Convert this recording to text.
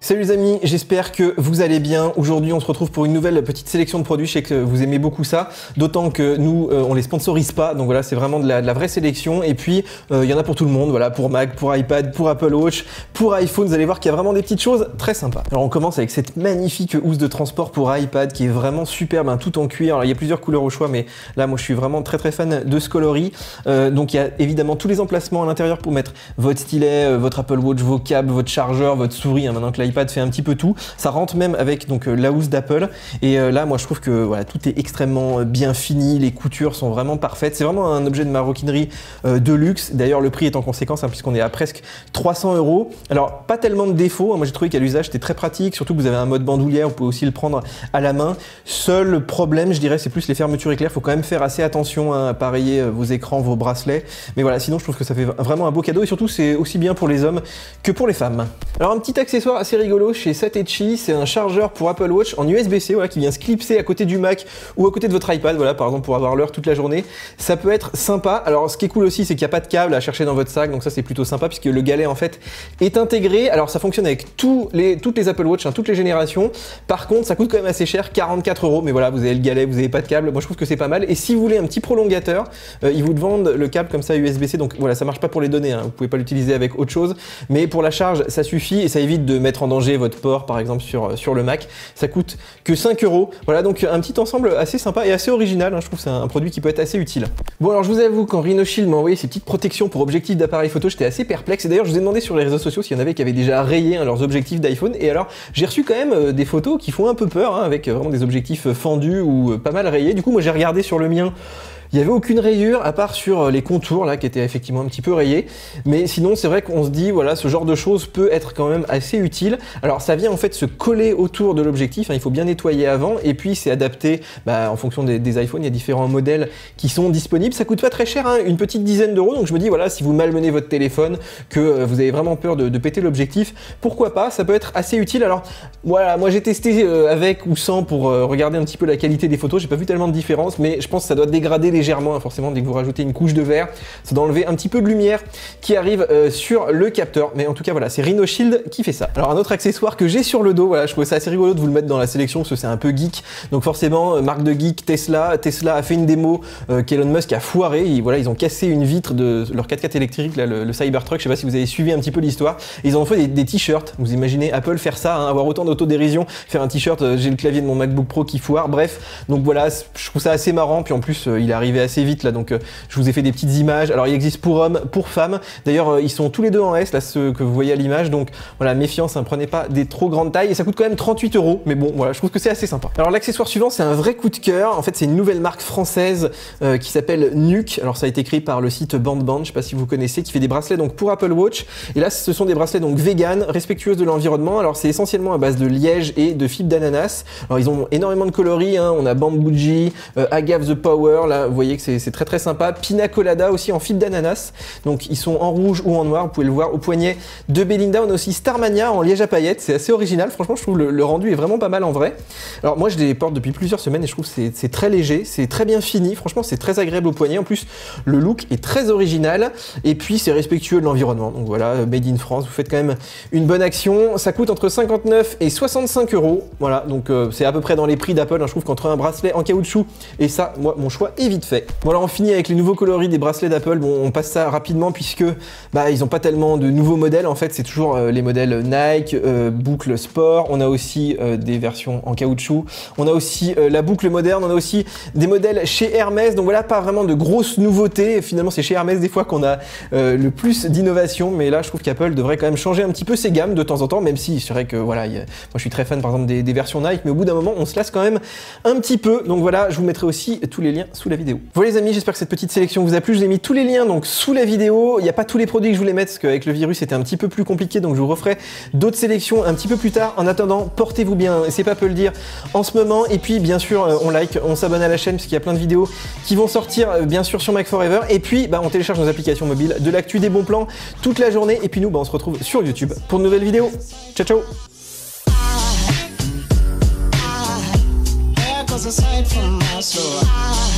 Salut les amis, j'espère que vous allez bien. Aujourd'hui on se retrouve pour une nouvelle petite sélection de produits. Je sais que vous aimez beaucoup ça, d'autant que nous on les sponsorise pas, donc voilà, c'est vraiment de la vraie sélection. Et puis il y en a pour tout le monde, voilà, pour Mac, pour iPad, pour Apple Watch, pour iPhone. Vous allez voir qu'il y a vraiment des petites choses très sympas. Alors on commence avec cette magnifique housse de transport pour iPad qui est vraiment superbe, hein, tout en cuir. Alors il y a plusieurs couleurs au choix, mais là moi je suis vraiment très fan de ce coloris. Donc il y a évidemment tous les emplacements à l'intérieur pour mettre votre stylet, votre Apple Watch, vos câbles, votre chargeur, votre souris, hein, maintenant que l'iPad fait un petit peu tout. Ça rentre même avec donc la housse d'Apple. Et là, moi, je trouve que voilà, tout est extrêmement bien fini. Les coutures sont vraiment parfaites. C'est vraiment un objet de maroquinerie de luxe. D'ailleurs, le prix est en conséquence, hein, puisqu'on est à presque 300 €. Alors, pas tellement de défauts. Moi, j'ai trouvé qu'à l'usage, c'était très pratique. Surtout que vous avez un mode bandoulière. Vous pouvez aussi le prendre à la main. Seul problème, je dirais, c'est plus les fermetures éclairs. Il faut quand même faire assez attention à appareiller vos écrans, vos bracelets. Mais voilà, sinon, je trouve que ça fait vraiment un beau cadeau. Et surtout, c'est aussi bien pour les hommes que pour les femmes. Alors, un petit accessoire assez rigolo chez Satechi, c'est un chargeur pour Apple Watch en USB-C, voilà, qui vient se clipser à côté du Mac ou à côté de votre iPad, voilà, par exemple pour avoir l'heure toute la journée. Ça peut être sympa. Alors ce qui est cool aussi, c'est qu'il n'y a pas de câble à chercher dans votre sac, donc ça c'est plutôt sympa puisque le galet en fait est intégré. Alors ça fonctionne avec toutes les Apple Watch, hein, toutes les générations. Par contre, ça coûte quand même assez cher, 44 €. Mais voilà, vous avez le galet, vous n'avez pas de câble. Moi je trouve que c'est pas mal. Et si vous voulez un petit prolongateur, ils vous vendent le câble comme ça USB-C. Donc voilà, ça marche pas pour les données, hein. Vous pouvez pas l'utiliser avec autre chose, mais pour la charge, ça suffit et ça évite de mettre en danger votre port par exemple sur le Mac. Ça coûte que 5 €. Voilà, donc un petit ensemble assez sympa et assez original, hein. Je trouve que c'est un produit qui peut être assez utile. Bon, alors je vous avoue, quand Rhinoshield m'a envoyé ces petites protections pour objectifs d'appareil photo, j'étais assez perplexe. Et d'ailleurs, je vous ai demandé sur les réseaux sociaux s'il y en avait qui avaient déjà rayé, hein, leurs objectifs d'iPhone. Et alors, j'ai reçu quand même des photos qui font un peu peur, hein, avec vraiment des objectifs fendus ou pas mal rayés. Du coup, moi j'ai regardé sur le mien. Il n'y avait aucune rayure à part sur les contours là qui étaient effectivement un petit peu rayés, mais sinon c'est vrai qu'on se dit voilà, ce genre de choses peut être quand même assez utile. Alors ça vient en fait se coller autour de l'objectif, hein, il faut bien nettoyer avant et puis c'est adapté en fonction des iPhones. Il y a différents modèles qui sont disponibles, ça coûte pas très cher, hein, une petite dizaine d'euros. Donc je me dis voilà, si vous malmenez votre téléphone, que vous avez vraiment peur de péter l'objectif, pourquoi pas, ça peut être assez utile. Alors voilà, moi j'ai testé avec ou sans pour regarder un petit peu la qualité des photos, j'ai pas vu tellement de différence, mais je pense que ça doit dégrader légèrement, hein, forcément dès que vous rajoutez une couche de verre, ça doit enlever un petit peu de lumière qui arrive sur le capteur. Mais en tout cas voilà, c'est Rhinoshield qui fait ça. Alors un autre accessoire que j'ai sur le dos, voilà, je trouvais ça assez rigolo de vous le mettre dans la sélection parce que c'est un peu geek. Donc forcément, marque de geek, Tesla a fait une démo qu'Elon Musk a foiré. Voilà, ils ont cassé une vitre de leur 4x4 électrique, là, le Cybertruck. Je sais pas si vous avez suivi un petit peu l'histoire. Ils ont fait des t-shirts. Vous imaginez Apple faire ça, hein, avoir autant d'autodérision, faire un t-shirt, j'ai le clavier de mon MacBook Pro qui foire. Bref, donc voilà, je trouve ça assez marrant. Puis en plus, il est arrivé assez vite là, donc je vous ai fait des petites images. Alors il existe pour hommes, pour femmes. D'ailleurs, ils sont tous les deux en S, là, ceux que vous voyez à l'image. Donc voilà, méfiance, hein, prenez pas des trop grandes tailles. Et ça coûte quand même 38 €. Mais bon, voilà, je trouve que c'est assez sympa. Alors l'accessoire suivant, c'est un vrai coup de cœur. En fait, c'est une nouvelle marque française qui s'appelle Nuke. Alors ça a été créé par le site BandBand, je sais pas si vous connaissez, qui fait des bracelets donc pour Apple Watch. Et là, ce sont des bracelets donc vegan, respectueuses de l'environnement. Alors c'est essentiellement à base de liège et de fibres d'ananas. Alors ils ont énormément de coloris, hein. On a Bambouji, Agave the Power. Là, vous voyez que c'est très sympa. Pina Colada aussi en fibre d'ananas. Donc ils sont en rouge ou en noir. Vous pouvez le voir au poignet de Belinda. On a aussi Starmania en liège à paillettes. C'est assez original. Franchement, je trouve le rendu est vraiment pas mal en vrai. Alors moi, je les porte depuis plusieurs semaines et je trouve que c'est très léger. C'est très bien fini. Franchement, c'est très agréable au poignet. En plus, le look est très original. Et puis, c'est respectueux de l'environnement. Donc voilà, made in France. Vous faites quand même une bonne action. Ça coûte entre 59 et 65 €. Voilà. Donc c'est à peu près dans les prix d'Apple, hein. Je trouve qu'entre un bracelet en caoutchouc et ça, moi, mon choix est vite fait. Bon, alors on finit avec les nouveaux coloris des bracelets d'Apple. Bon, on passe ça rapidement puisque ils n'ont pas tellement de nouveaux modèles. En fait, c'est toujours les modèles Nike, boucle sport. On a aussi des versions en caoutchouc. On a aussi la boucle moderne. On a aussi des modèles chez Hermès. Donc voilà, pas vraiment de grosses nouveautés. Finalement, c'est chez Hermès des fois qu'on a le plus d'innovation. Mais là, je trouve qu'Apple devrait quand même changer un petit peu ses gammes de temps en temps. Même si c'est vrai que voilà, moi je suis très fan par exemple des versions Nike. Mais au bout d'un moment, on se lasse quand même un petit peu. Donc voilà, je vous mettrai aussi tous les liens sous la vidéo. Voilà les amis, j'espère que cette petite sélection vous a plu. Je vous ai mis tous les liens donc sous la vidéo. Il n'y a pas tous les produits que je voulais mettre parce qu'avec le virus c'était un petit peu plus compliqué, donc je vous referai d'autres sélections un petit peu plus tard. En attendant, portez-vous bien, et c'est pas peu le dire en ce moment. Et puis bien sûr, on like, on s'abonne à la chaîne parce qu'il y a plein de vidéos qui vont sortir bien sûr sur Mac Forever. Et puis on télécharge nos applications mobiles, de l'actu, des bons plans toute la journée. Et puis nous, on se retrouve sur YouTube pour de nouvelles vidéos. Ciao ciao. Aside from my soul.